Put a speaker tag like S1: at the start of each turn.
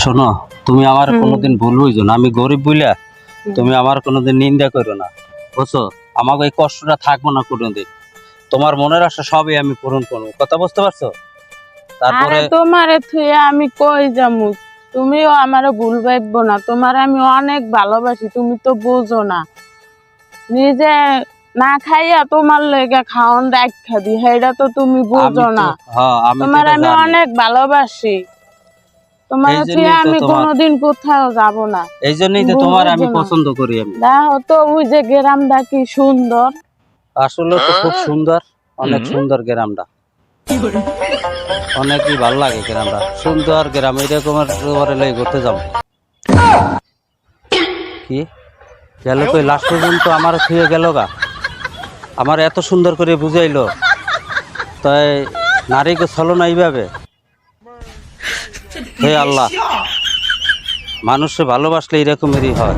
S1: শোনো, তুমি আমার কোনোদিন ভুল বুঝো না। আমি গরিব বইলা তুমি আমার কোনোদিন নিন্দা করো না, বুঝছো? আমাকে এই কষ্টটা থাকবো না কোনোদিন। তোমার মনের আশা সবই আমি পূরণ করবো, কথা বুঝতে পারছো? তারপরে
S2: তোমারে থুয়ে আমি কই যামু? তুমিও আমারে ভুল ভাববো না, তোমার আমি অনেক ভালোবাসি, তুমি তো বুঝো না। নিজে না খাইয়া তোমার লেগে খাওন রাখা দি, সেটা তো তুমি বুঝো না। তোমার আমি অনেক ভালোবাসি, তোমার থুয়ে আমি কোনোদিন কোথাও যাব না।
S1: এই জন্যই তো তোমার আমি পছন্দ করি। আমি
S2: দেখো তো ওই যে গ্রামটা কি সুন্দর,
S1: আসলে তো খুব সুন্দর, অনেক সুন্দর গ্রামটা, অনেকই ভালো লাগে গ্রামটা, সুন্দর গ্রাম। এরকমের ঘুরতে যাবো কি গেল কই লাস্ট পর্যন্ত আমার থুয়ে গেল গা, আমার এত সুন্দর করে বুঝাইলো, তাই নারীকে ছলনা এইভাবে। হে আল্লাহ, মানুষে ভালোবাসলে এরকমেরই হয়।